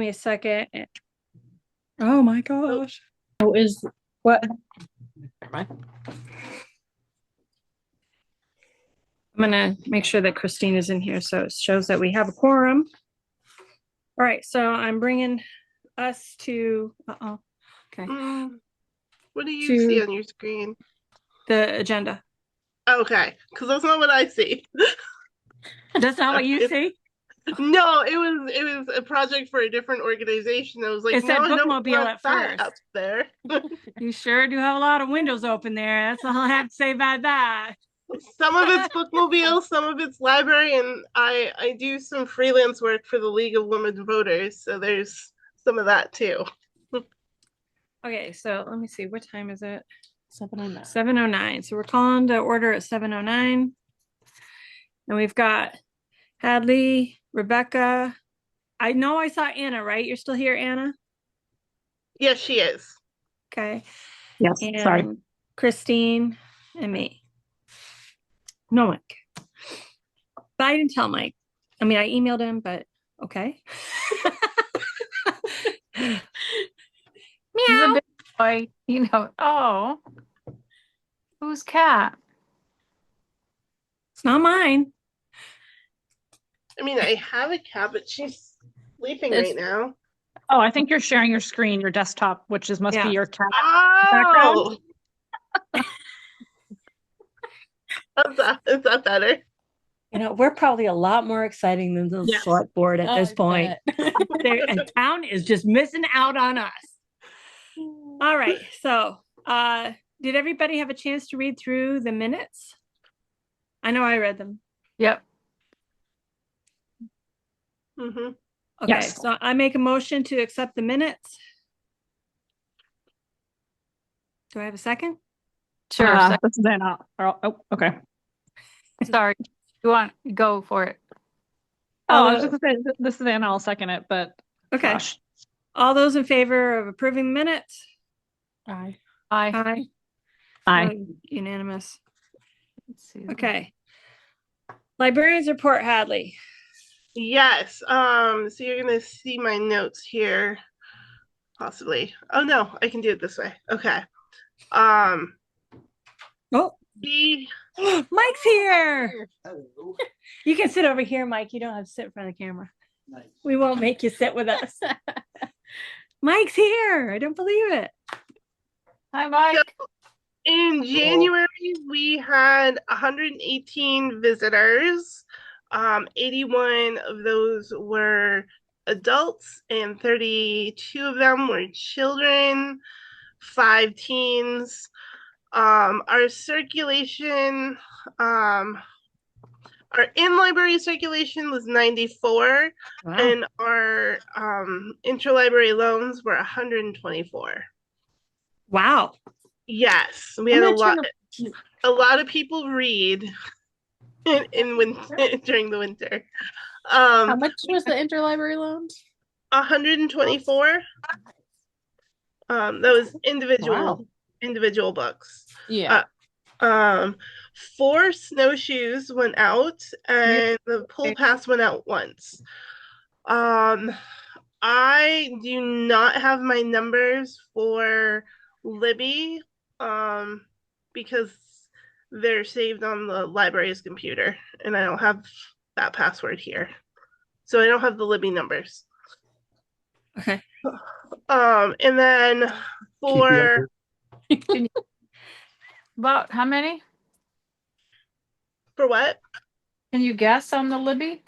me a second. Oh my gosh. Oh, is What? never mind. I'm gonna make sure that Christine is in here so it shows that we have a quorum. All right, so I'm bringing us to, okay, What do you To- see on your screen? the agenda. Okay, because that's not what I see. That's not what you see? No, it was a project for a different organization. I was like, It said no, I don't bookmobile want at that first. up there. You sure do have a lot of windows open there. That's all I have to say about that. Some of it's bookmobile, some of it's library, and I do some freelance work for the League of Women Voters, so there's some of that too. Okay, so let me see. What time is it? 7:09. 7:09. So we're calling to order at 7:09. And we've got Hadley, Rebecca. I know I saw Anna, right? You're still here, Anna? Yes, she is. Okay. Yes, And sorry. Christine and me. No Mike. But I didn't tell Mike. I mean, I emailed him, but okay. He's a Meow. big boy, you know. Oh, whose cat? It's not mine. I mean, I have a cat, but she's sleeping right now. Oh, I think you're sharing your screen, your desktop, which must Yeah. be your cat Oh, background. is that better? You know, we're probably a lot more exciting than the Yes. select board at this point. And town is just missing out on us. All right. So, did everybody have a chance to read through the minutes? I know I read them. Yep. Mm-hmm. Okay. Yes. So I make a motion to accept the minutes. Do I have a second? Sure. This is Anna. Oh, okay. Sorry. You want go for it? Oh, I was just gonna say this is Anna. I'll second it, but Okay. gosh. All those in favor of approving the minutes? Aye. Aye. Aye. Unanimous. Let's see. Okay. Librarians report, Hadley. Yes. So you're gonna see my notes here, possibly. Oh no, I can do it this way. Okay. Oh, The Mike's here. Hello. You can sit over here, Mike. You don't have to sit in front of the camera. Nice. We won't make you sit with us. Mike's here. I don't believe it. Hi, Mike. in January we had 118 visitors. 81 of those were adults, and 32 of them were children, 5 teens. Our circulation, our in-library circulation was 94, Wow. and our interlibrary loans were 124. Wow. Yes, we had a lot of people read in winter during the winter. How much was the interlibrary loans? 124. That was individual books. Yeah. 4 snowshoes went out, and the pool pass went out once. I do not have my numbers for Libby, because they're saved on the library's computer, and I don't have that password here, so I don't have the Libby numbers. Okay. And then for About how many? for what? Can you guess on the Libby?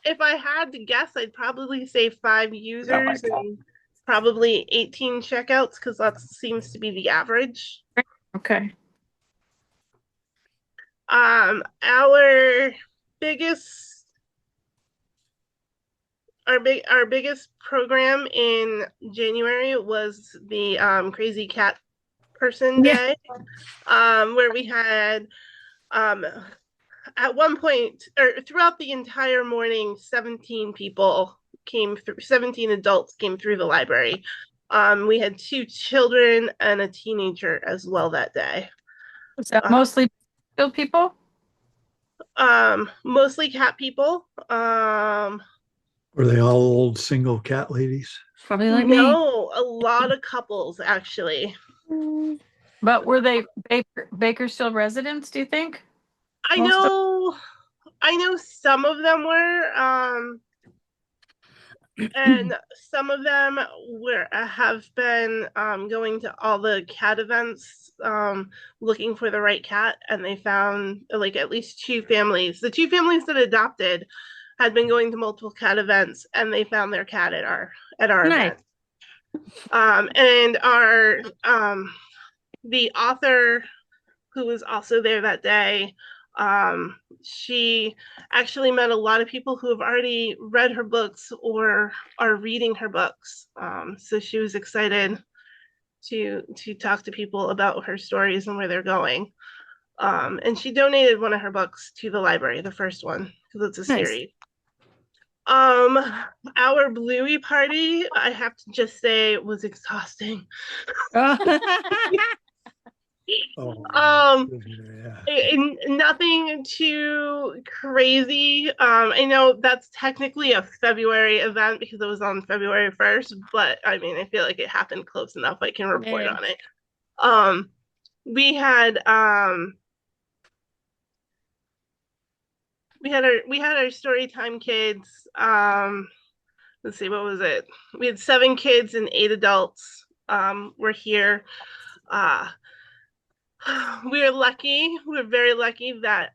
If I had to guess, I'd probably say 5 users and probably 18 checkouts, because that seems to be the average. Okay. Our biggest our biggest program in January was the Crazy Cat Person Day, where we had at one point, or throughout the entire morning, 17 people came through, 17 adults came through the library. We had 2 children and a teenager as well that day. Is that mostly still people? Mostly cat people. Were they all old single cat ladies? Probably like me. No, a lot of couples actually. But were they Bakersfield residents, do you think? I Most of- know I know some of them were, and some of them have been going to all the cat events, looking for the right cat, and they found like at least two families. The two families that adopted had been going to multiple cat events, and they found their cat at our Nice. event. And our the author who was also there that day, she actually met a lot of people who have already read her books or are reading her books. So she was excited to talk to people about her stories and where they're going. And she donated one of her books to the library, the first one, because it's a Nice. series. Our Bluey party, I have to just say, was exhausting. Oh, yeah. Nothing too crazy. I know that's technically a February event because it was on February 1st, but I mean, I feel like it happened close enough. I can report Yeah. on it. We had our story time kids. Let's see, what was it? We had 7 kids and 8 adults. Were here. Uh, we were lucky. We were very lucky that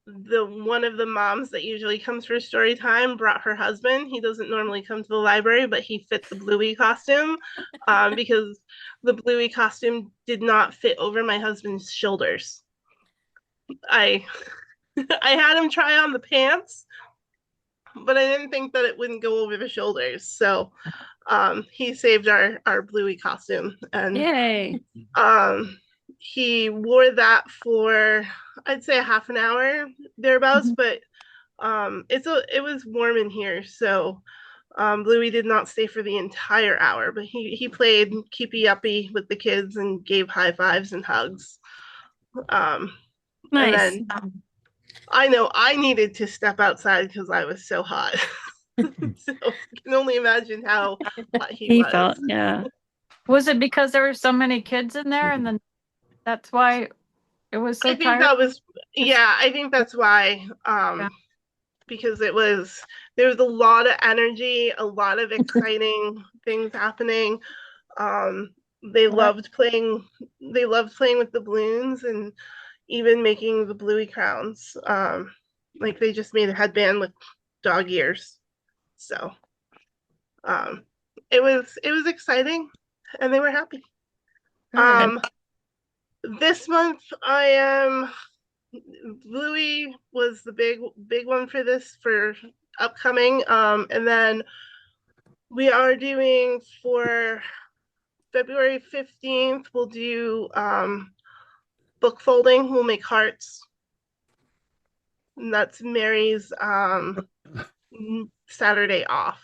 the one of the moms that usually comes for story time brought her husband. He doesn't normally come to the library, but he fit the Bluey costume, because the Bluey costume did not fit over my husband's shoulders. I I had him try on the pants, but I didn't think that it wouldn't go over the shoulders. So he saved our Bluey costume, and Yay. he wore that for, I'd say, a half an hour thereabouts, but it was warm in here, so Bluey did not stay for the entire hour, but he played keepy uppy with the kids and gave high fives and hugs. And Nice. then I know I needed to step outside because I was so hot. So I can only imagine how hot he was. felt, yeah. Was it because there were so many kids in there and then that's why it was so I think tired? that was, yeah, I think that's why. Yeah. Because there was a lot of energy, a lot of exciting things happening. They Well, loved playing with the balloons and even making the Bluey crowns. Like they just made a headband with dog ears. So it was exciting and they were happy. Good. This month I am Bluey was the big one for this for upcoming. And then we are doing for February 15th, we'll do book folding. We'll make hearts. And that's Mary's Saturday off.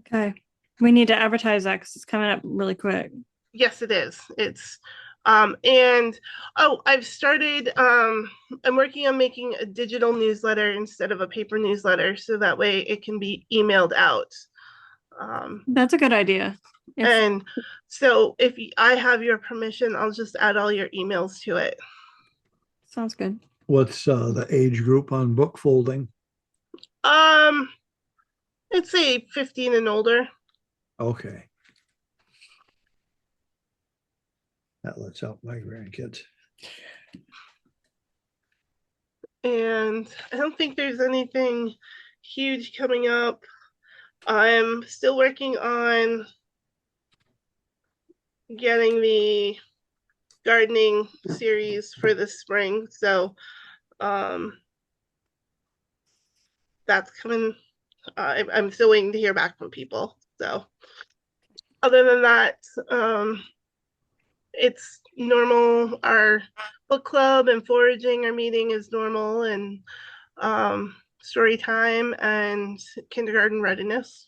Okay. We need to advertise that because it's coming up really quick. Yes, it is. It's and I've started I'm working on making a digital newsletter instead of a paper newsletter, so that way it can be emailed out. That's a good idea. And so if I have your permission, I'll just add all your emails to it. Sounds good. What's the age group on book folding? I'd say 15 and older. Okay. That lets out my grandkids. And I don't think there's anything huge coming up. I'm still working on getting the gardening series for this spring, so that's coming. I'm still waiting to hear back from people. So other than that, it's normal. Our book club and foraging are meeting as normal, and story time and kindergarten readiness.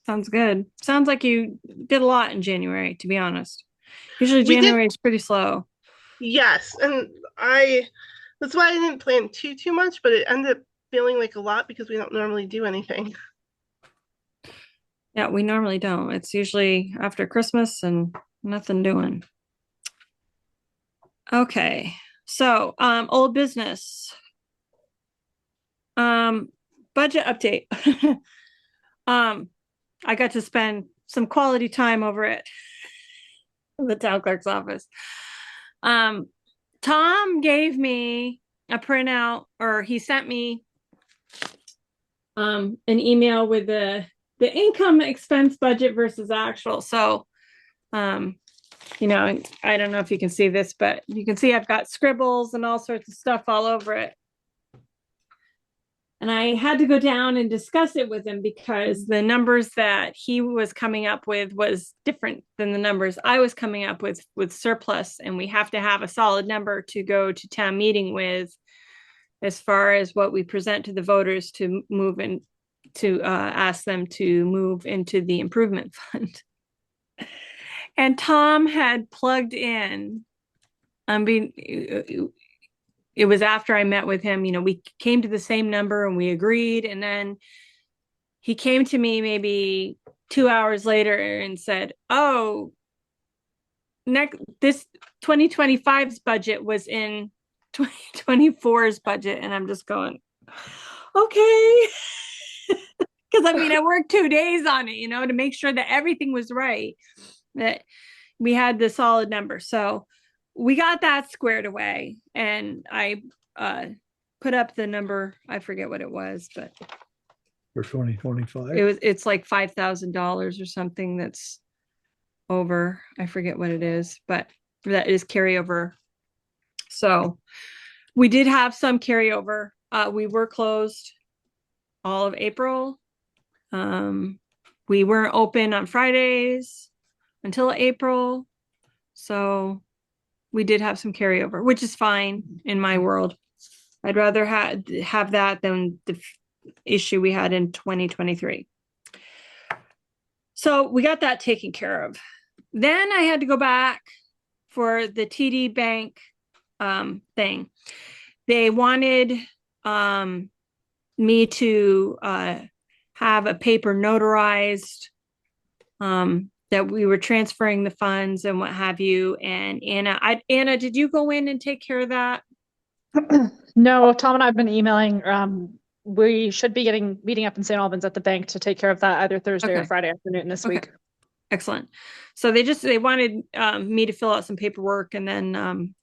Sounds good. Sounds like you did a lot in January, to be honest. Usually We did- January is pretty slow. Yes, and that's why I didn't plan too much, but it ended up feeling like a lot because we don't normally do anything. Yeah, we normally don't. It's usually after Christmas and nothing doing. Okay, so old business. Budget update. I got to spend some quality time over at the town clerk's office. Tom gave me a printout, or he sent me an email with the income expense budget versus actual. So you know, I don't know if you can see this, but you can see I've got scribbles and all sorts of stuff all over it. And I had to go down and discuss it with him because the numbers that he was coming up with was different than the numbers I was coming up with surplus. And we have to have a solid number to go to town meeting with as far as what we present to the voters to move in, to ask them to move into the improvement fund. And Tom had plugged in, it was after I met with him, you know, we came to the same number and we agreed. And then he came to me maybe 2 hours later and said, oh, this 2025's budget was in 2024's budget. And I'm just going, okay. Because I mean, I worked 2 days on it, you know, to make sure that everything was right, that we had the solid number. So we got that squared away, and I put up the number. I forget what it was, but For 2025? it's like $5,000 or something that's over. I forget what it is, but that is carryover. So we did have some carryover. We were closed all of April. We weren't open on Fridays until April. So we did have some carryover, which is fine in my world. I'd rather have that than the issue we had in 2023. So we got that taken care of. Then I had to go back for the TD Bank thing. They wanted me to have a paper notarized that we were transferring the funds and what have you. And Anna, did you go in and take care of that? No, Tom and I have been emailing. We should be meeting up in St. Albans at the bank to take care of that either Thursday or Okay. Friday afternoon this week. Excellent. So they wanted me to fill out some paperwork, and then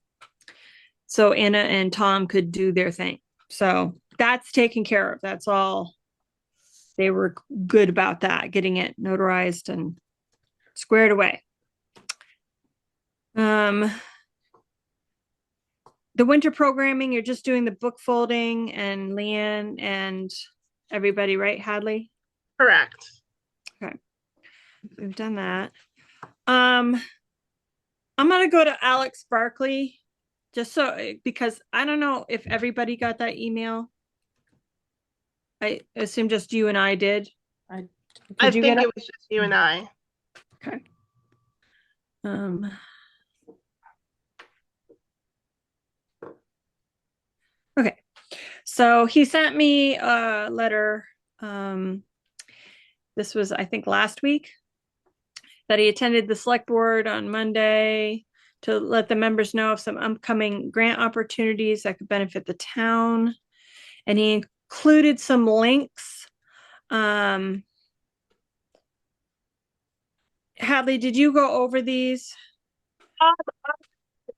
so Anna and Tom could do their thing. So that's taken care of. That's all. They were good about that, getting it notarized and squared away. The winter programming, you're just doing the book folding and Leanne and everybody, right, Hadley? Correct. Okay. We've done that. I'm gonna go to Alex Barkley just so, because I don't know if everybody got that email. I assume just you and I did. I think it was just you and I. Okay. Okay. So he sent me a letter. This was, I think, last week, that he attended the select board on Monday to let the members know of some upcoming grant opportunities that could benefit the town. And he included some links. Hadley, did you go over these? I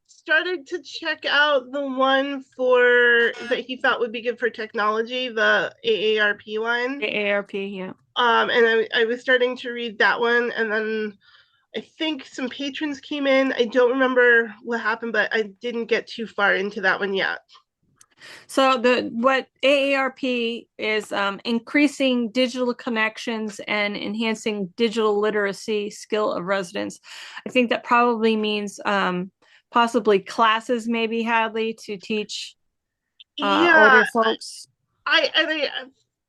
started to check out the one that he thought would be good for technology, the AARP one. The AARP, yeah. And I was starting to read that one, and then I think some patrons came in. I don't remember what happened, but I didn't get too far into that one yet. So what AARP is increasing digital connections and enhancing digital literacy skill of residents. I think that probably means possibly classes, maybe, Hadley, to teach older folks.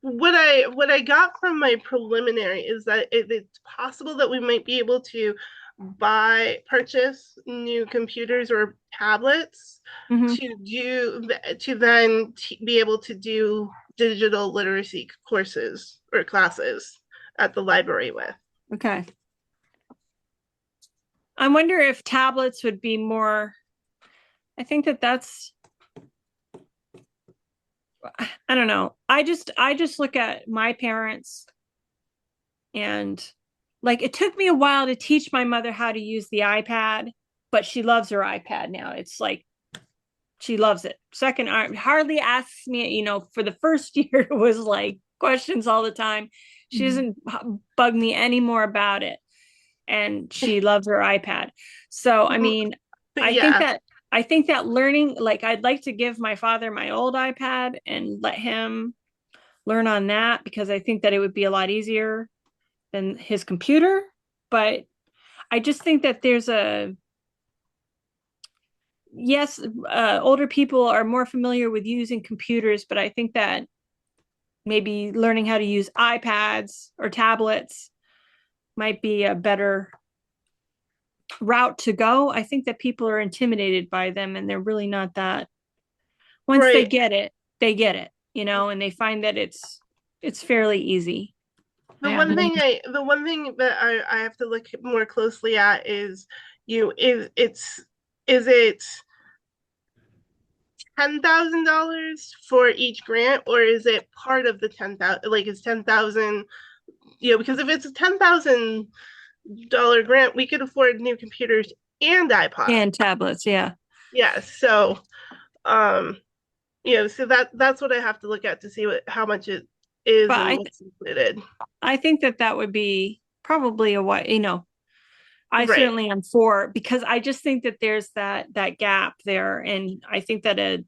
What I got from my preliminary is that it's possible that we might be able to purchase new computers or tablets Mhm. to then be able to do digital literacy courses or classes at the library with. Okay. I wonder if tablets would be more, I think that's, I don't know. I just look at my parents and like it took me a while to teach my mother how to use the iPad, but she loves her iPad now. It's like she loves it. Second, hardly asks me, for the first year it was like questions all the time. She doesn't bug me anymore about it. And she loves her iPad. So, I mean, I think Yeah, that I think that learning, like I'd like to give my father my old iPad and let him learn on that because I think that it would be a lot easier than his computer. But I just think that there's yes, older people are more familiar with using computers, but I think that maybe learning how to use iPads or tablets might be a better route to go. I think that people are intimidated by them and they're really not that. Once they right. get it, they get it, and they find that it's fairly easy. The Yeah. one thing that I have to look more closely at is is it $10,000 for each grant, or is it part of the 10,000? Like, is 10,000? Because if it's a $10,000 grant, we could afford new computers and iPods. And tablets, yeah. Yeah. So, so that's what I have to look at to see how much it is But and what's included. I think that would be probably a what, I Right. certainly am for because I just think that there's that gap there. And I think that a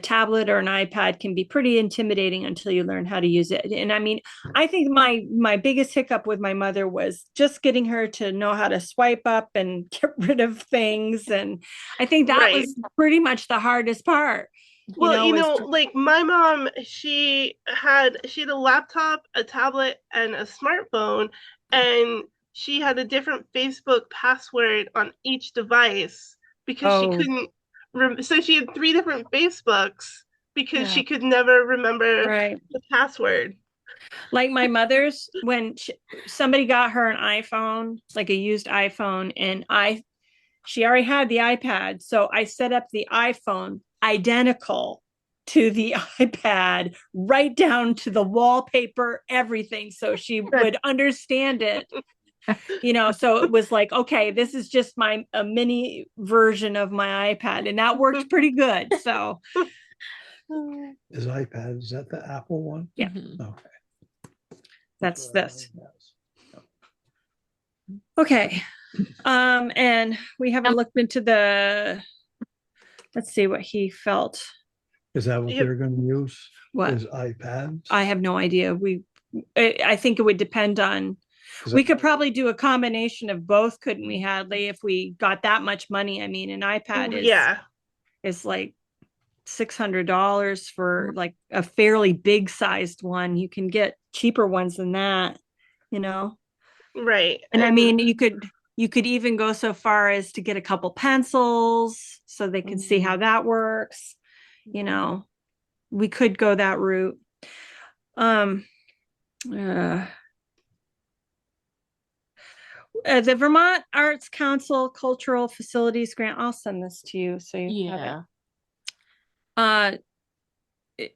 tablet or an iPad can be pretty intimidating until you learn how to use it. And I mean, I think my biggest hiccup with my mother was just getting her to know how to swipe up and get rid of things. And I think that Right. was pretty much the hardest part. Well, Was like my mom, she had a laptop, a tablet, and a smartphone, and she had a different Facebook password on each device because she oh, couldn't. So she had three different Facebooks because Yeah. she could never remember right. the password. Like my mother's when somebody got her an iPhone, like a used iPhone, and she already had the iPad, so I set up the iPhone identical to the iPad, right down to the wallpaper, everything, so she would understand it. So it was like, okay, this is just a mini version of my iPad, and that worked pretty good. So Is iPad, is that the Apple one? Yeah. Mhm. Okay. that's this. Yes. Okay. And we haven't looked into let's see what he felt. Is that what Yep. they're gonna use? What? Is iPads? I have no idea. I think it would depend on, 'Cause we could probably do a combination of both, couldn't we, Hadley, if we got that much money? I mean, an iPad Yeah. is like $600 for like a fairly big sized one. You can get cheaper ones than that, you know? Right. And I mean, you could even go so far as to get a couple pencils so they can see how that works. We could go that route. Um, uh, the Vermont Arts Council Cultural Facilities Grant. I'll send this to you so you have it. Yeah.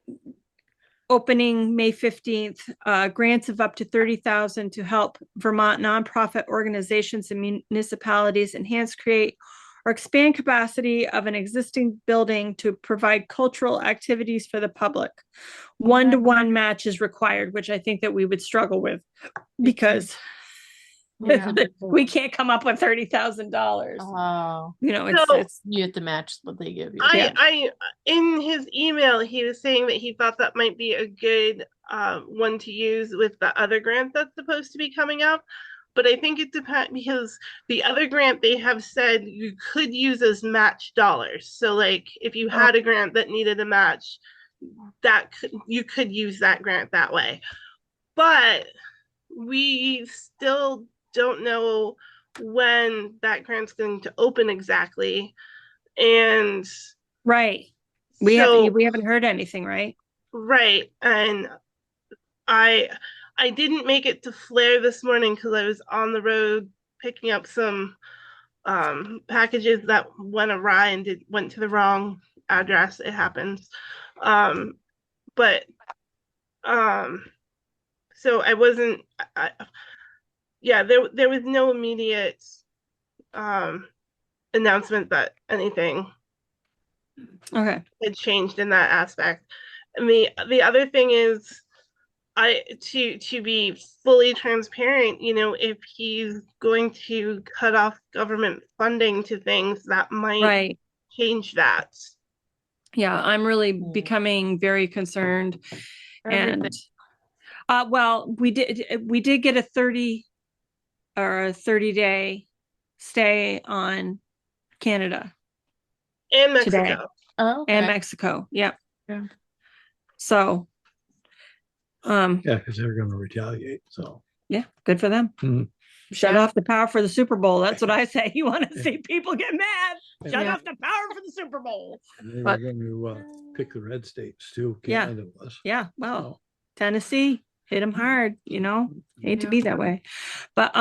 Opening May 15th, grants of up to $30,000 to help Vermont nonprofit organizations and municipalities enhance, create, or expand capacity of an existing building to provide cultural activities for the public. 1-to-1 match is required, which I think that we would struggle with because Yeah. we can't come up with $30,000. Oh, It's you have to match what they give you. I in his email he was saying that he thought that might be a good one to use with the other grant that's supposed to be coming up, but I think it depends because the other grant they have said you could use as match dollars. So like if you had a grant that needed a match, you could use that grant that way. But we still don't know when that grant's going to open exactly. And Right. so, We haven't heard anything, right? right. And I didn't make it to Flair this morning because I was on the road picking up some packages that went awry and went to the wrong address. It happens. But so I wasn't. Yeah, there was no immediate announcement that anything Okay. had changed in that aspect. And the other thing is, to be fully transparent, if he's going to cut off government funding to things, that might Right. change that. Yeah, I'm really becoming very concerned. Everything. And well, we did get a 30 or a 30-day stay on Canada And today Mexico. Oh, and okay. Mexico. Yep. Yeah. So, Yeah, because they're gonna retaliate, so. yeah, good for them. Mhm. Shut Yeah. off the power for the Super Bowl. That's what I say. You want to see people get mad? Shut Yeah. off the power for the Super Bowl. And they were But- gonna pick the red states too, Yeah. Canada was. Yeah, well, So, Tennessee hit them hard, hate to Yeah. be that way. But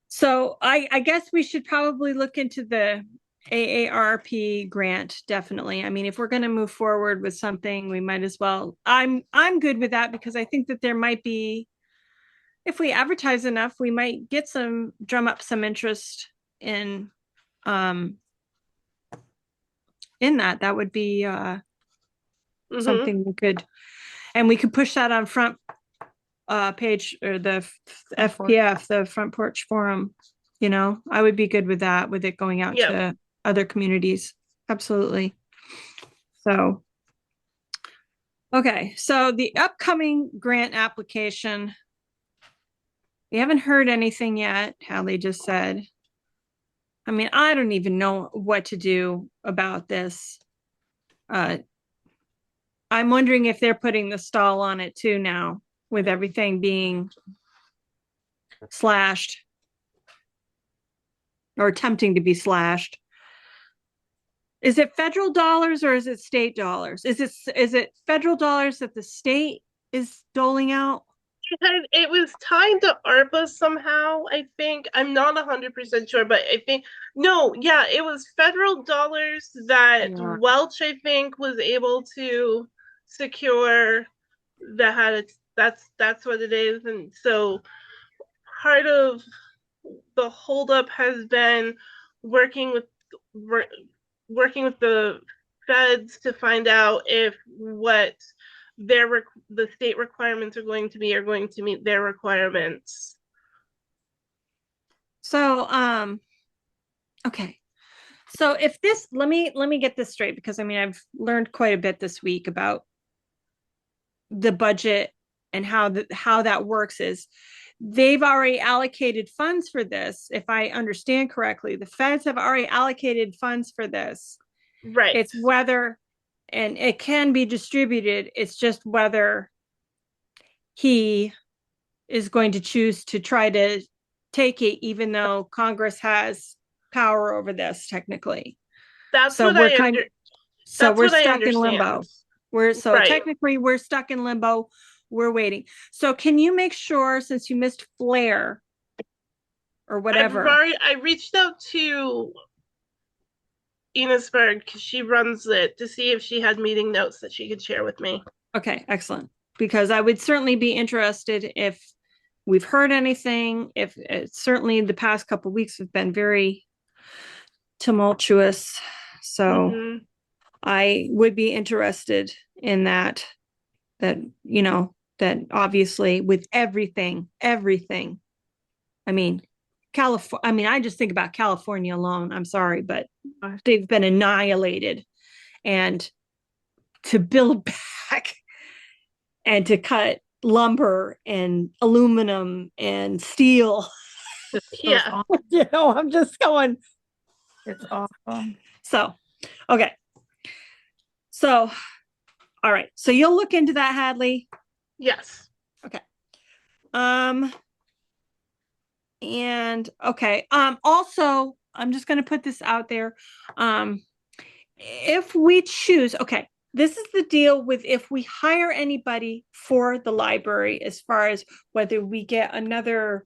so I guess we should probably look into the AARP grant, definitely. I mean, if we're going to move forward with something, we might as well. I'm good with that because I think that there might be, if we advertise enough, we might get drum up some interest in that. That would be Mhm. something we could push that on front page, or the FPF, the Front Porch Forum. I would be good with that, with it going out Yep. to other communities. Absolutely. So, okay. So the upcoming grant application, we haven't heard anything yet, Hallie just said. I mean, I don't even know what to do about this. I'm wondering if they're putting the stall on it too now, with everything being slashed or attempting to be slashed. Is it federal dollars or is it state dollars? Is it federal dollars that the state is doling out? It was tied to ARPA somehow, I think. I'm not 100% sure, but I think, no, yeah, it was federal dollars that Yeah. Welch, I think, was able to secure, that had it. That's what it is. And so part of the holdup has been working with the feds to find out if what the state requirements are going to meet their requirements. So, okay. So if this, let me get this straight, because I mean, I've learned quite a bit this week about the budget and how that works. Is they've already allocated funds for this. If I understand correctly, the feds have already allocated funds for this. Right. It's whether, and it can be distributed. It's just whether he is going to choose to try to take it, even though Congress has power over this technically. That's So what we're I kind of, so that's we're what I stuck in limbo. understand. So Right. technically we're stuck in limbo. We're waiting. So can you make sure, since you missed Flair or whatever? I reached out to Enosburg because she runs it, to see if she had meeting notes that she could share with me. Okay, excellent. Because I would certainly be interested if we've heard anything. If certainly the past couple of weeks have been very tumultuous. So Mhm. I would be interested in that obviously with everything, I mean, I just think about California alone. I'm sorry, but they've been annihilated, and to build back and to cut lumber and aluminum and steel. Yeah. I'm just going. It's awful. So, okay. So, all right. So you'll look into that, Hadley. Yes. Okay. And okay, also, I'm just gonna put this out there. If we choose, okay, this is the deal with if we hire anybody for the library, as far as whether we get another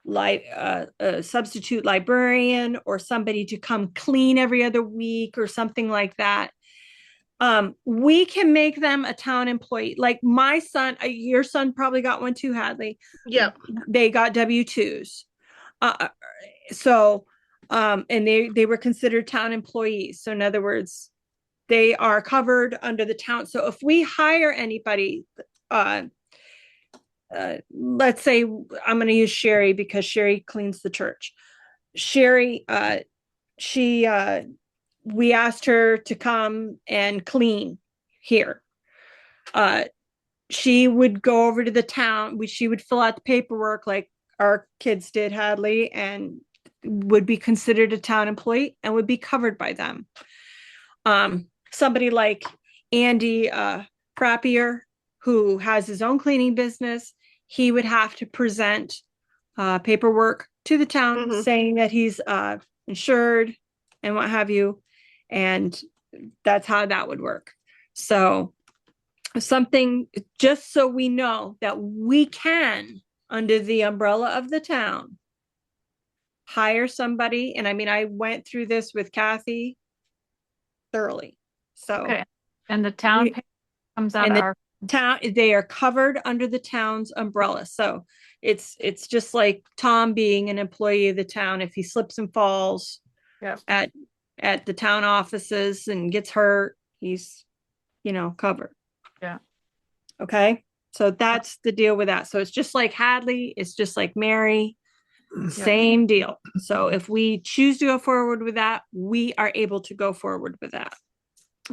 like a substitute librarian or somebody to come clean every other week or something like that. We can make them a town employee. Like my son, your son probably got one too, Hadley. Yep. They got W-2s. So and they were considered town employees. So in other words, they are covered under the town. So if we hire anybody, let's say I'm going to use Sherry because Sherry cleans the church. Sherry, she we asked her to come and clean here. She would go over to the town. She would fill out the paperwork like our kids did, Hadley, and would be considered a town employee and would be covered by them. Somebody like Andy Frappier, who has his own cleaning business, he would have to present paperwork to the town saying that he's insured and what have you. And that's how that would work. So something, just so we know that we can, under the umbrella of the town, hire somebody. And I mean, I went through this with Kathy thoroughly. So, Okay. And the town comes out and of the our, town, they are covered under the town's umbrella. So it's just like Tom being an employee of the town. If he slips and falls yeah, at the town offices and gets hurt, he's, covered. yeah. Okay. So that's the deal with that. So it's just like Hadley, it's just like Mary, same deal. So if we choose to go forward with that, we are able to go forward with that.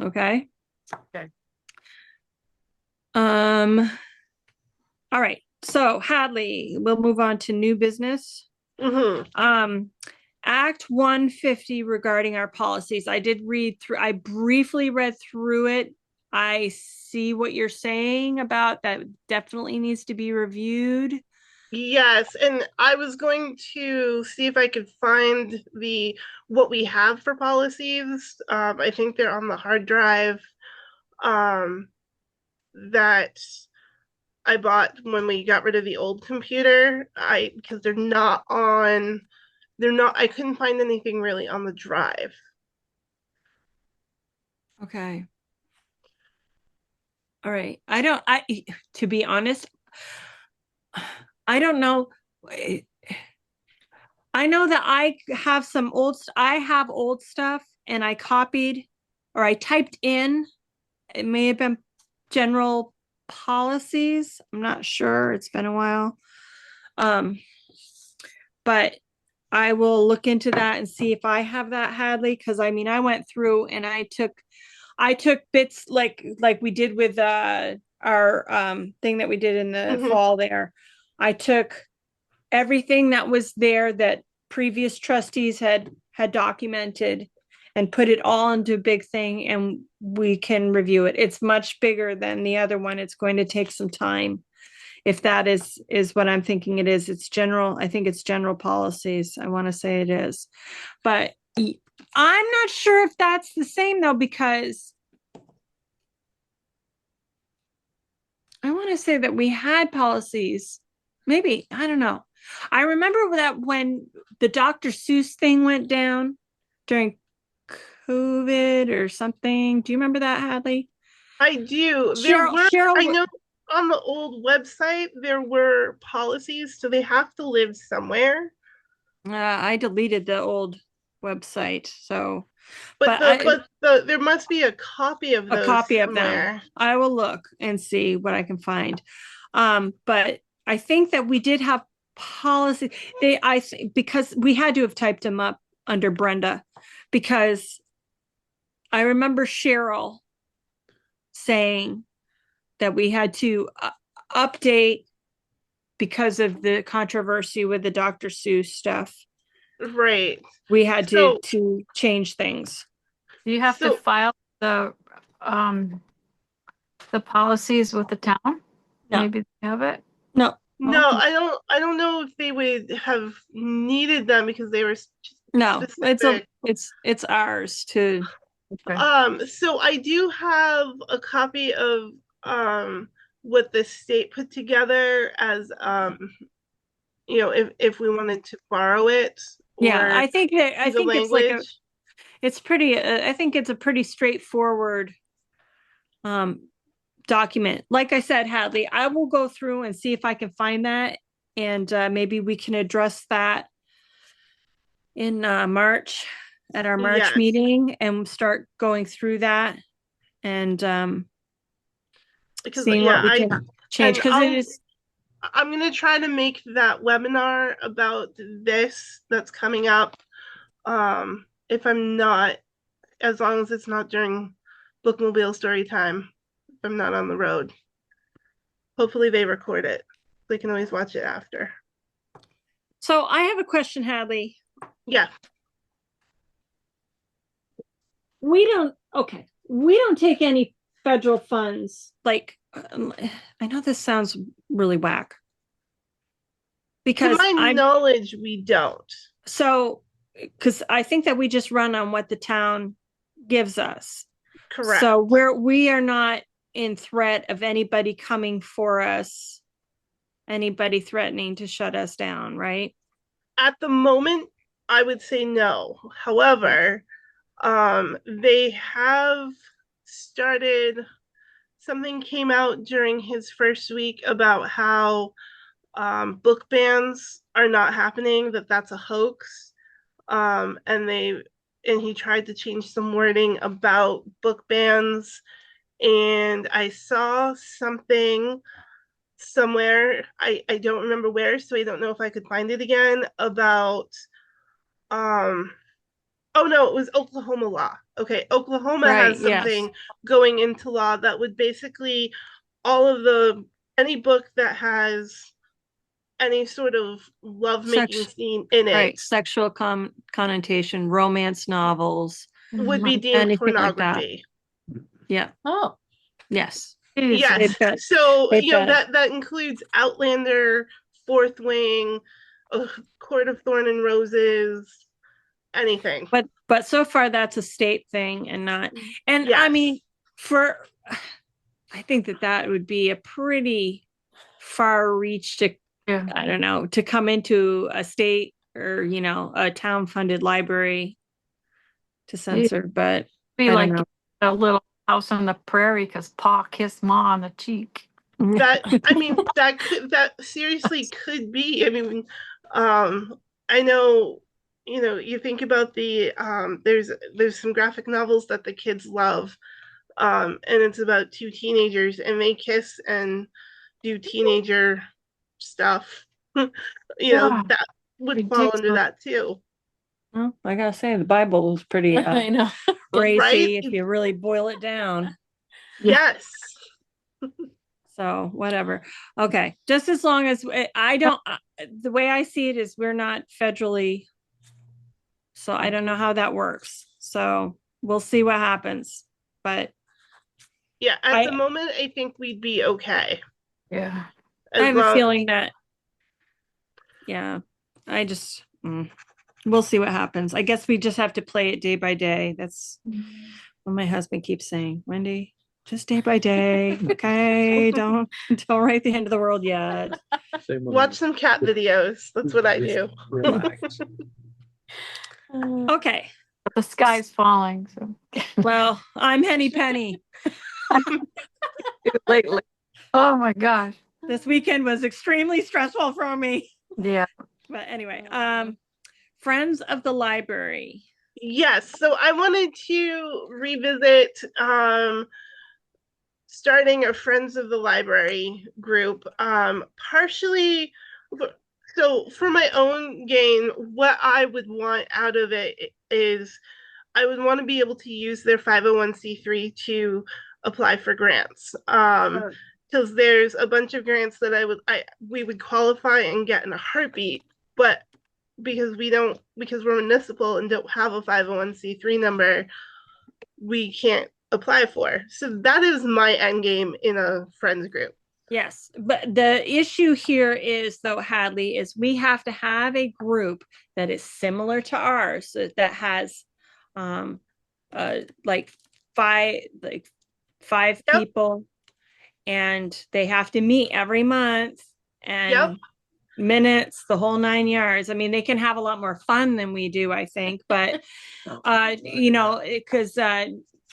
Okay. Okay. All right. So Hadley, we'll move on to new business. Act 150 regarding our policies. I briefly read through it. I see what you're saying about that definitely needs to be reviewed. Yes, and I was going to see if I could find what we have for policies. I think they're on the hard drive that I bought when we got rid of the old computer. Because I couldn't find anything really on the drive. Okay. All right. To be honest, I don't know. I know that I have I have old stuff and I copied or I typed in, it may have been general policies. I'm not sure. It's been a while. But I will look into that and see if I have that, Hadley, because I mean, I went through and I took bits like we did with our thing that we did in the fall there. I took everything that was there that previous trustees had documented and put it all into a big thing, and we can review it. It's much bigger than the other one. It's going to take some time. If that is what I'm thinking it is. I think it's general policies. I want to say it is. But I'm not sure if that's the same though, because I want to say that we had policies. Maybe, I don't know. I remember that when the Dr. Seuss thing went down during COVID or something. Do you remember that, Hadley? I do. I know on the old website there were policies, so they have to live somewhere. I deleted the old website, so. But there must be a copy of those of them. I will look and see what I can find. But I think that we did have policy. Because we had to have typed them up under Brenda, because I remember Cheryl saying that we had to update because of the controversy with the Dr. Seuss stuff. Right. We had to change things. Do you have to file the policies with the town? No. Maybe they have it? No, No, Okay. I don't know if they would have needed them because they were No, specific. it's ours to, Okay. So I do have a copy of what the state put together as if we wanted to borrow it yeah, or I think see the it's like language. it's pretty, I think it's a pretty straightforward um document. Like I said, Hadley, I will go through and see if I can find that, and maybe we can address that in March at our March Yes, meeting and start going through that and because seeing yeah, what we can change, and because it is, I'm gonna try to make that webinar about this that's coming up. If I'm not, as long as it's not during bookmobile story time, if I'm not on the road. Hopefully they record it. They can always watch it after. so I have a question, Hadley. Yeah. We don't take any federal funds. Like, I know this sounds really whack To because my knowledge, we don't. so, because I think that we just run on what the town gives us. Correct. So we are not in threat of anybody coming for us, anybody threatening to shut us down, right? At the moment, I would say no. However, they have started, something came out during his first week about how book bans are not happening, that's a hoax. And he tried to change some wording about book bans. And I saw something somewhere, I don't remember where, so I don't know if I could find it again, about um oh no, it was Oklahoma law. Okay, Oklahoma Right, has yes. something going into law that would basically all of any book that has any sort of lovemaking Sex, scene in right, it sexual connotation, romance novels, would be deemed anything like that. pornography. Yeah, Oh, yes. Yes. They've got- So, they've got- that includes Outlander, Fourth Wing, Court of Thorn and Roses, anything. but so far that's a state thing and not, and I Yes. mean, I think that would be a pretty far reach to, yeah. I don't know, to come into a state or, a town funded library to censor, but Be I like don't a little house on the prairie because Pa kissed Ma on the cheek. know. That seriously could be. I mean, I know, you think about there's some graphic novels that the kids love, and it's about two teenagers and they kiss and do teenager stuff. Wow, That would fall ridiculous. under that too. Well, I gotta say, the Bible is pretty I know. racy Right? if you really boil it down. Yes. So whatever. Okay, just as long as I don't, the way I see it is we're not federally, so I don't know how that works. So we'll see what happens. But Yeah, at I- the moment, I think we'd be okay. Yeah. As I have a long- feeling that, yeah, I just, we'll see what happens. I guess we just have to play it day by day. That's what my husband keeps saying. Wendy, just day by day. Okay, don't write the end of the world yet. Watch some cat videos. That's what I do. Relax. Okay, But the sky's falling, so well, I'm Henny Penny. lately. Oh my gosh. This weekend was extremely stressful for me. Yeah. But anyway, Friends of the Library. Yes, so I wanted to revisit starting a Friends of the Library group. Partially, so for my own gain, what I would want out of it is I would want to be able to use their 501c3 to apply for grants. Because there's a bunch of grants that we would qualify and get in a heartbeat, but because we're municipal and don't have a 501c3 number, we can't apply for. So that is my end game in a friends group. Yes, but the issue here is though, Hadley, is we have to have a group that is similar to ours that has um like five Yep. people, and they have to meet every month and Yep. minutes, the whole 9 yards. I mean, they can have a lot more fun than we do, I think, but you know, because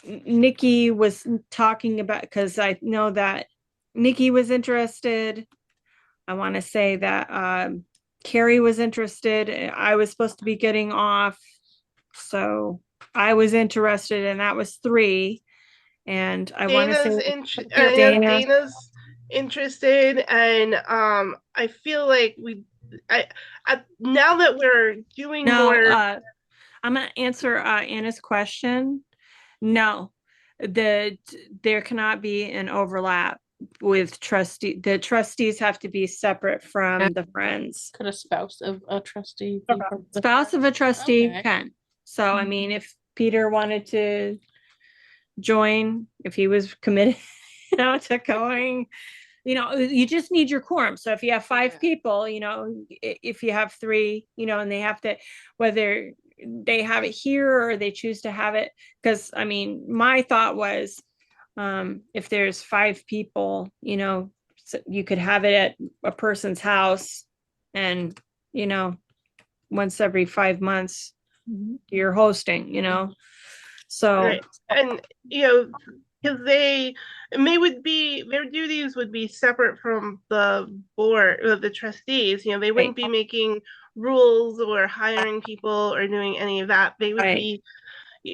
Nikki was talking about, because I know that Nikki was interested. I want to say that Carrie was interested. I was supposed to be getting off, so I was interested, and that was three. And I want to say I know Dana. Dana's interested, and I feel like I now that we're doing No, more. I'm gonna answer Anna's question. No, there cannot be an overlap with trustee. The trustees have to be separate from the friends. Could a spouse of a trustee be part of the- Spouse of a trustee Okay. can. So, I mean, if Peter wanted to join, if he was committed, you know, to going, you know, you just need your quorum. So if you have five Yeah. people, you know, if you have three, you know, and they have to, whether they have it here or they choose to have it, because I mean, my thought was, if there's five people, you know, so you could have it at a person's house, and you know, once every 5 months you're hosting, you know. So Right. And you know, because their duties would be separate from the board or the trustees. You know, they wouldn't be making rules or hiring people or doing any of that. They would Right. be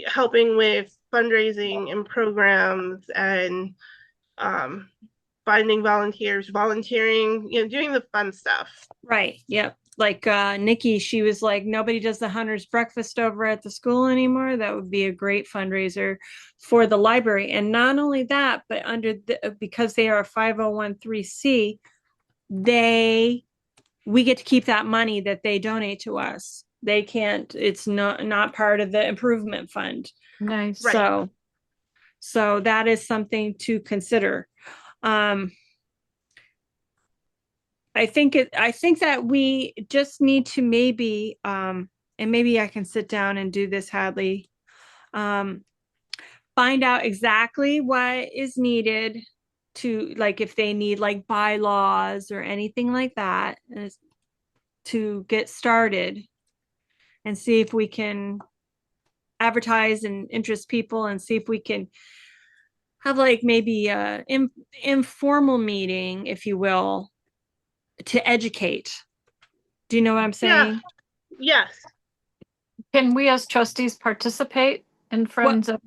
helping with fundraising and programs and finding volunteers, volunteering, you know, doing the fun stuff. Right. Yep. Like Nikki, she was like, nobody does the hunter's breakfast over at the school anymore. That would be a great fundraiser for the library. And not only that, but because they are a 501(c), we get to keep that money that they donate to us. They can't, it's not part of the improvement fund. Nice. Right. So that is something to consider. I think that we just need to maybe, and maybe I can sit down and do this, Hadley, find out exactly what is needed to, like, if they need like bylaws or anything like that, to get started, and see if we can advertise and interest people, and see if we can have like maybe a informal meeting, if you will, to educate. Do you know what I'm saying? Yeah. Yes. Can we as trustees participate in Friends of?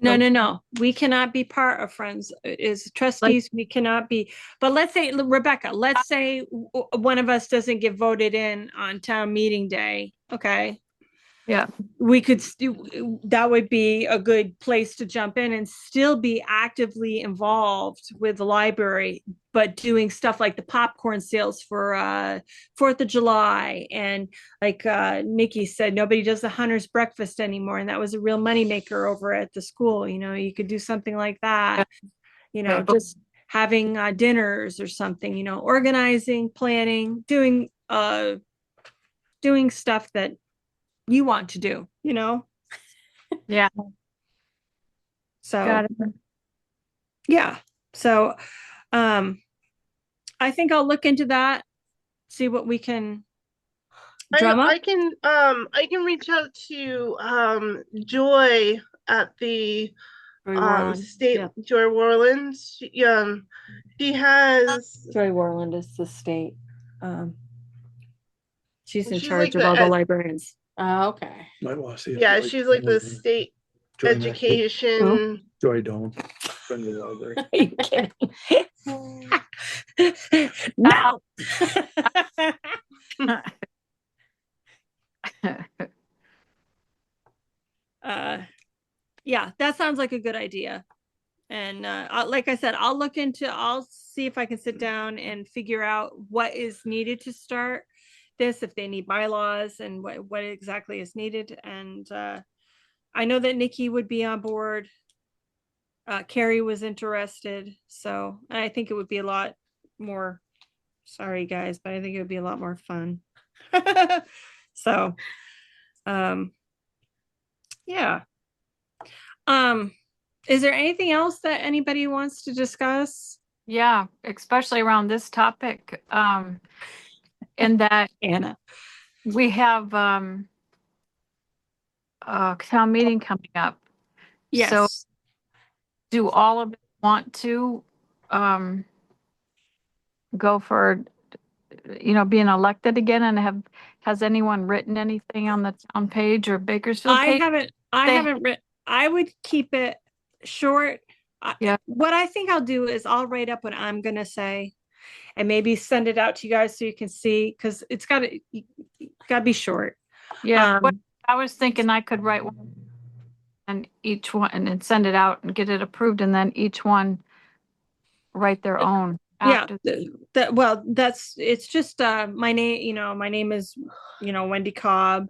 No. We cannot be part of Friends. As trustees, we cannot be. But let's say, Rebecca, let's say one of us doesn't get voted in on town meeting day. Okay. Yeah. We could that would be a good place to jump in and still be actively involved with the library, but doing stuff like the popcorn sales for 4th of July, and like Nikki said, nobody does the hunter's breakfast anymore, and that was a real moneymaker over at the school. You know, you could do something like that. You know, just having dinners or something, you know, organizing, planning, doing stuff that you want to do, you know? Yeah. So, Got it. yeah. So, I think I'll look into that, see what we can drum up. I can reach out to Joy at the state. Yeah. Joy Warland. She has Joy Warland is the state. She's in She's charge like of all the the librarians. Okay. Might want to see. if yeah, Joy she's like the Doan- state Joy Maxwell- education. Joy Doan, friend of the library. Are you kidding? No. Yeah, that sounds like a good idea. And like I said, I'll see if I can sit down and figure out what is needed to start this, if they need bylaws and what exactly is needed. And I know that Nikki would be on board. Carrie was interested, so I think it would be a lot more, sorry guys, but I think it would be a lot more fun. So, yeah. Is there anything else that anybody wants to discuss? Yeah, especially around this topic. And that Anna. we have a town meeting coming up. So Yes. do all of it want to go for, being elected again, and has anyone written anything on the town page or Bakersfield I page? They- haven't written, I would keep it short. Yeah. What I think I'll do is I'll write up what I'm gonna say and maybe send it out to you guys so you can see, because it's gotta be short. Yeah, what Um, I was thinking I could write one and each one and then send it out and get it approved, and then each one write their own yeah, after. well, it's just my name, my name is, Wendy Cobb.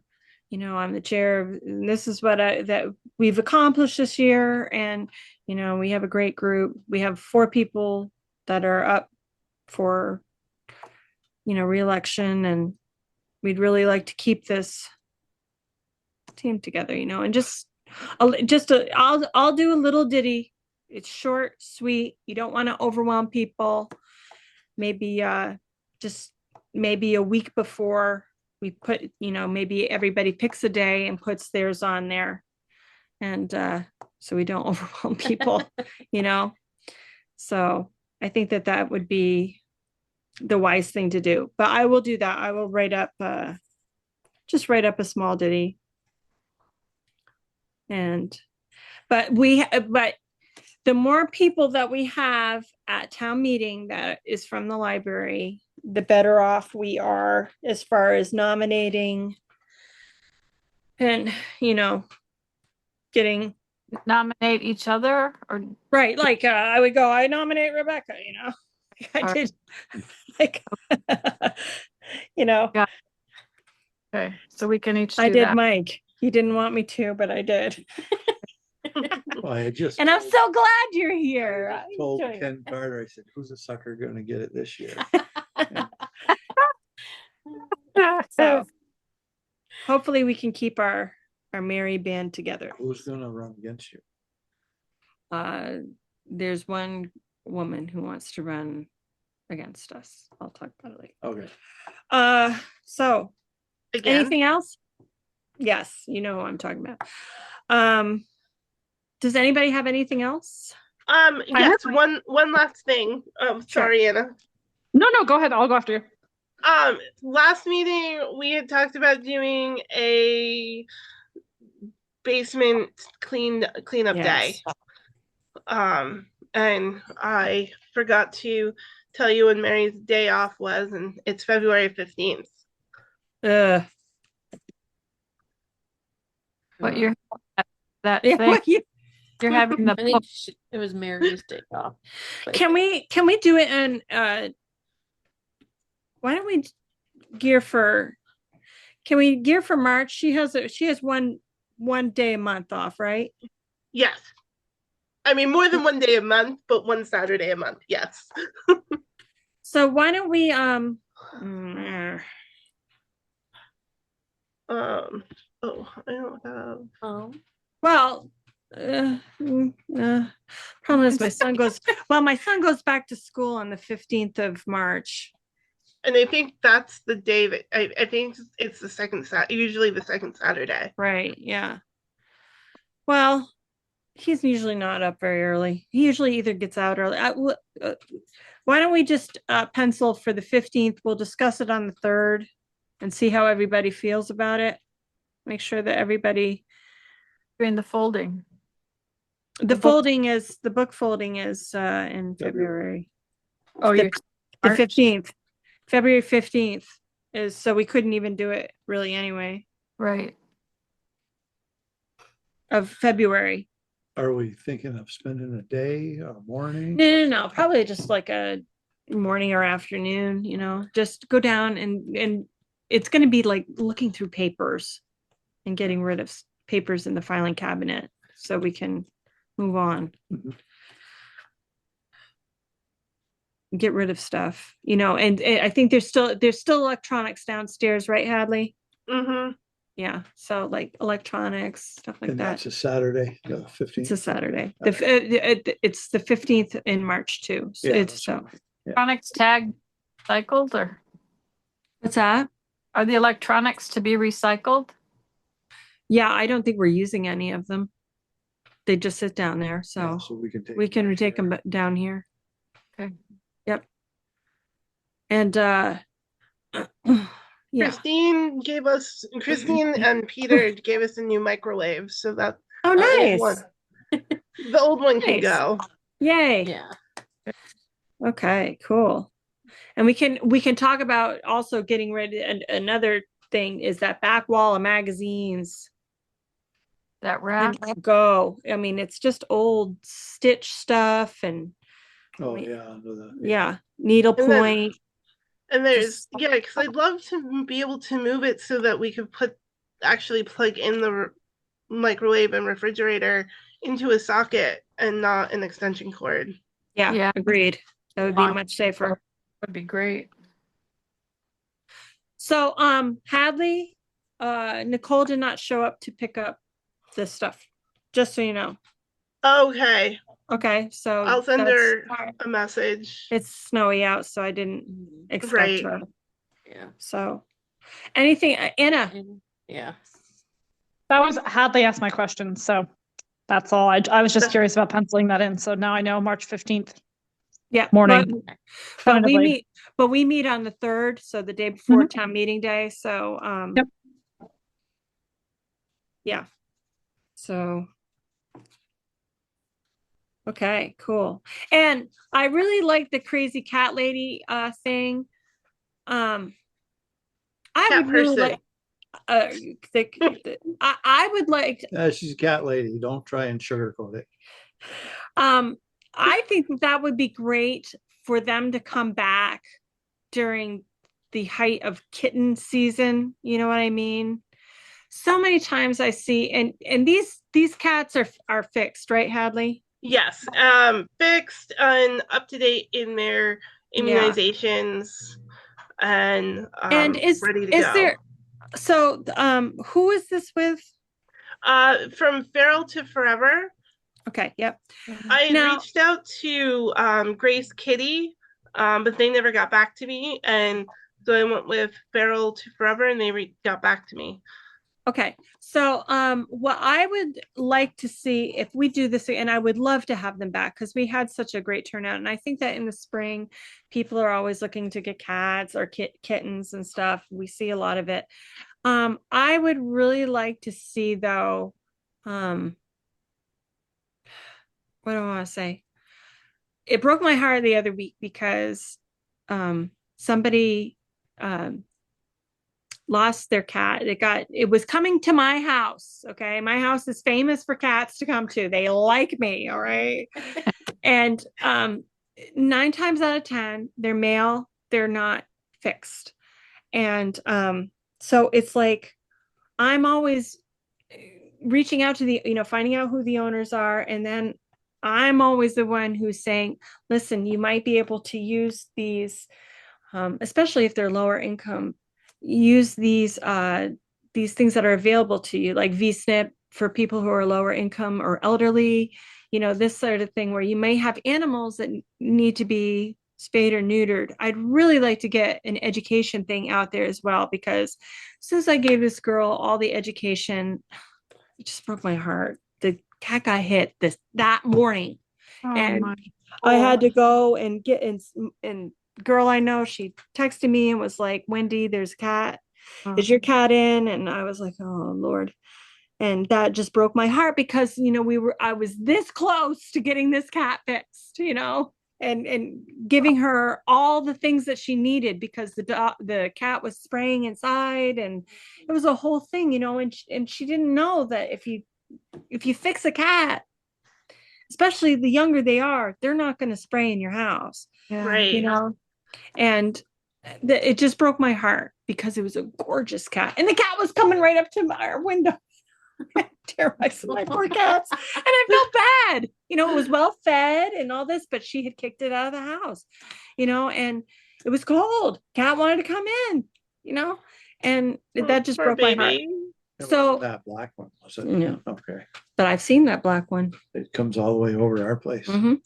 I'm the chair of, and this is what that we've accomplished this year. And, we have a great group. We have 4 people that are up for, reelection, and we'd really like to keep this team together, and I'll do a little ditty. It's short, sweet. You don't want to overwhelm people. Maybe just maybe a week before we put, maybe everybody picks a day and puts theirs on there. And so we don't overwhelm people, So I think that would be the wise thing to do. But I will do that. I will just write up a small ditty. But the more people that we have at town meeting that is from the library, the better off we are as far as nominating and, getting Nominate each other or right. Like I would go, I nominate Rebecca, I did like, Yeah. Okay, so we can each do I did that. Mike. He didn't want me to, but I did. Well, I just And I'm so glad you're here. told Ken Carter, I said, who's a sucker gonna get it this year? So hopefully we can keep our merry band together. Who's gonna run against you? There's one woman who wants to run against us. I'll talk about it later. Okay. So Again. anything else? Yes, you know what I'm talking about. Does anybody have anything else? Yes, one last thing. Sorry, Anna. No, go ahead. I'll go after you. Last meeting we had talked about doing a basement cleanup day. And I forgot to tell you when Mary's day off was, and it's February 15th. Uh, But you're that yeah, thing, you're having the I think it was Mary's day off. but- can we do it in why don't we gear for March? She has one day a month off, right? Yes. I mean, more than one day a month, but one Saturday a month. Yes. So why don't we Oh, I don't have. well, problem is my son goes back to school on the 15th of March. And I think that's the day that I think it's the second usually the second Saturday. Right, yeah. Well, he's usually not up very early. He usually either gets out early. Why don't we just pencil for the 15th? We'll discuss it on the 3rd and see how everybody feels about it. Make sure that everybody. doing the folding. The book folding is in February. Oh, the, you the 15th. February 15th is, so we couldn't even do it really anyway. right. Of February. Are we thinking of spending a day, a morning? No. Probably just like a morning or afternoon, just go down and it's going to be like looking through papers and getting rid of papers in the filing cabinet so we can move on. get rid of stuff, and I think there's still electronics downstairs, right, Hadley? Mm-hmm. Yeah, so like electronics, stuff like And that. that's a Saturday, the It's 15th. a Saturday. All It's the 15th in March too. So Yeah, it's so. Electronics tag cycled, or What's that? are the electronics to be recycled? Yeah, I don't think we're using any of them. They just sit down there, Yeah, so so we can take. we can back take here. them down here. Okay. Yep. And yeah. Christine and Peter gave us a new microwave, so that Oh, the old nice. one, the old one can Nice. go. Yay. Yeah. Okay, cool. And we can talk about also getting rid of, and another thing is that back wall of magazines. That rack? Go. I mean, it's just old stitch stuff and Oh, yeah, under the. yeah, needlepoint. And there's Just- because I'd love to be able to move it so that we could actually plug in the microwave and refrigerator into a socket and not an extension cord. Yeah, Yeah. agreed. That would be much safer. Would be great. So, Hadley, Nicole did not show up to pick up this stuff, just so you know. Okay, Okay, so I'll send that's- her a message. It's snowy out, so I didn't expect Right. her. Yeah. So, anything, Anna? Yeah. That was Hadley asked my question, so that's all. I was just curious about penciling that in. So now I know March 15th Yeah, morning. but we tentatively. meet on the 3rd, so the day before town meeting day. So, Yep. yeah. So, okay, cool. And I really like the crazy cat lady thing. I Cat would really person. like I would like She's a cat lady. Don't try and sugarcoat it. I think that would be great for them to come back during the height of kitten season. You know what I mean? So many times I see, and these cats are fixed, right, Hadley? Yes, fixed and up to date in their immunizations and is ready to is go. there? So, who is this with? From feral to forever. Okay, yep. I Now- reached out to Grace Kitty, but they never got back to me, and so I went with feral to forever, and they got back to me. Okay, so what I would like to see if we do this, and I would love to have them back because we had such a great turnout, and I think that in the spring, people are always looking to get cats or kittens and stuff. We see a lot of it. I would really like to see though, what do I want to say? It broke my heart the other week because somebody lost their cat. It was coming to my house. Okay. My house is famous for cats to come to. They like me. All right. And 9 times out of 10, they're male, they're not fixed. And so it's like I'm always reaching out to finding out who the owners are, and then I'm always the one who's saying, listen, you might be able to use these, especially if they're lower income, use these things that are available to you, like VSNP for people who are lower income or elderly, this sort of thing where you may have animals that need to be spayed or neutered. I'd really like to get an education thing out there as well, because as soon as I gave this girl all the education, it just broke my heart. The cat got hit that morning. Oh, And my. I had to go and get and girl I know, she texted me and was like, Wendy, there's a cat. Is your cat in? And I was like, oh Lord. And that just broke my heart because I was this close to getting this cat fixed, and giving her all the things that she needed because the cat was spraying inside, and it was a whole thing, and she didn't know that if you fix a cat, especially the younger they are, they're not going to spray in your house. Yeah. Right. And it just broke my heart because it was a gorgeous cat, and the cat was coming right up to our window. Terrorizing my poor cats. And I felt bad. You know, it was well fed and all this, but she had kicked it out of the house, you know, and it was cold. Cat wanted to come in, you know, and that just Poor broke my heart. baby. It wasn't So, that black one, was it? no, Okay. but I've seen that black one. It comes all the way over to our place. Mhm.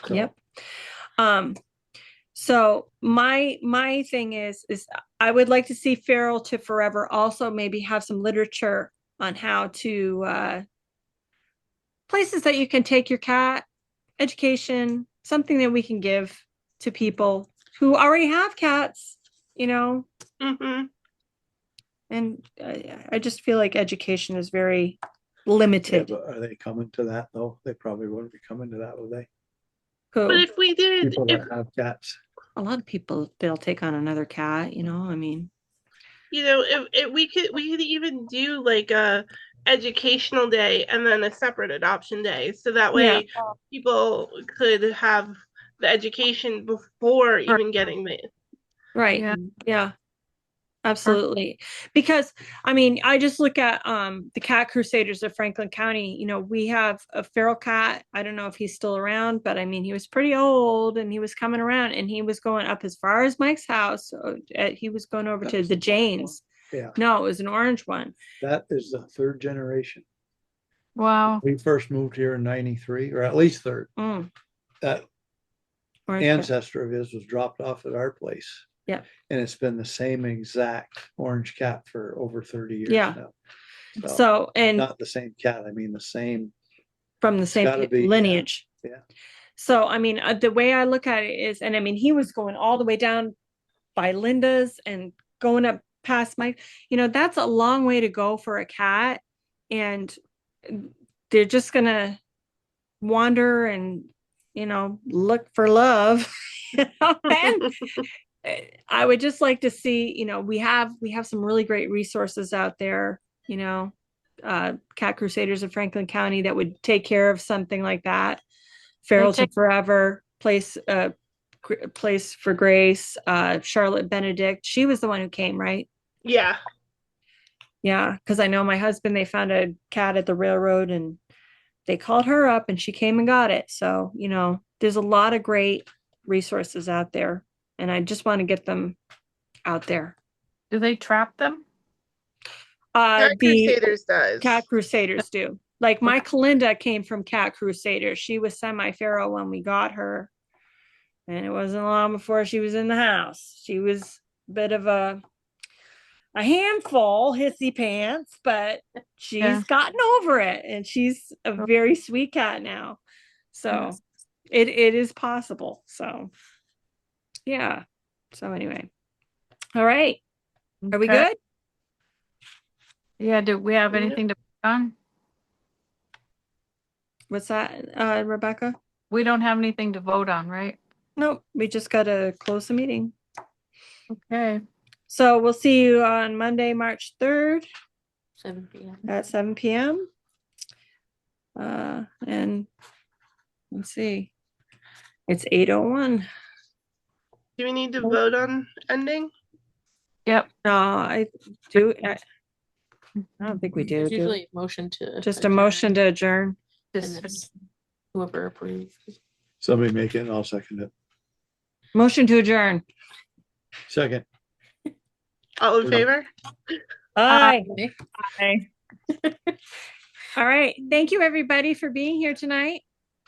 So, Yep. So my thing is I would like to see Feral to Forever also maybe have some literature on how to places that you can take your cat, education, something that we can give to people who already have cats, you know, Hmm. and I just feel like education is very Yeah, limited. but are they coming to that though? They probably wouldn't be coming to that, would they? But Who, if we did, People if that have cats. a lot of people, they'll take on another cat, you know, I mean, you know, if we could even do like a educational day and then a separate adoption day, so that way people could have the education before even getting the. right. Yeah. Yeah. Absolutely. Because I mean, I just look at the Cat Crusaders of Franklin County. You know, we have a feral cat. I don't know if he's still around, but I mean, he was pretty old and he was coming around and he was going up as far as Mike's house. So, he was going over That to was the the black Janes. Yeah, No, it was an orange one. that is the third generation. Wow. We first moved here in 93, or at least third. Mm, That orange cat. ancestor of his was dropped off at our place. Yeah. And it's been the same exact orange cat for over 30 years Yeah. now. So, and Not the same cat, I mean the same. from the same gotta be, yeah. lineage. Yeah. So, I mean, the way I look at it is, and I mean, he was going all the way down by Linda's and going up past my, you know, that's a long way to go for a cat. And they're just gonna wander and, you know, look for love. You know? And I would just like to see, you know, we have some really great resources out there, you know, Cat Crusaders of Franklin County that would take care of something like that. Feral to take- Forever, Place for Grace, Charlotte Benedict. She was the one who came, right? Yeah. Yeah, because I know my husband, they found a cat at the railroad and they called her up and she came and got it. So, you know, there's a lot of great resources out there and I just want to get them out there. Do they trap them? Cat The Crusaders does. Cat Crusaders do. Like my Kalinda came from Cat Crusaders. She was semi-feral when we got her. And it wasn't long before she was in the house. She was a bit of a handful, hissy pants, but she's Yeah. gotten over it and she's a very sweet cat now. So Yes. it is possible. So yeah. So anyway. All right. Are we Okay. good? Yeah, do we have Yeah. anything to put on? What's that, Rebecca? We don't have anything to vote on, right? Nope. We just gotta close the meeting. Okay. So we'll see you on Monday, March 3rd 7 p.m. at 7 p.m. And let's see. It's 8:01. Do we need to vote on ending? Yep. No, I don't think we do. There's do usually a motion to. just a adjourn, motion to adjourn. and then whoever approves. Somebody make it and I'll second it. Motion to adjourn. Second. All in favor? Aye. Okay. Aye. All right. Thank you everybody for being here tonight.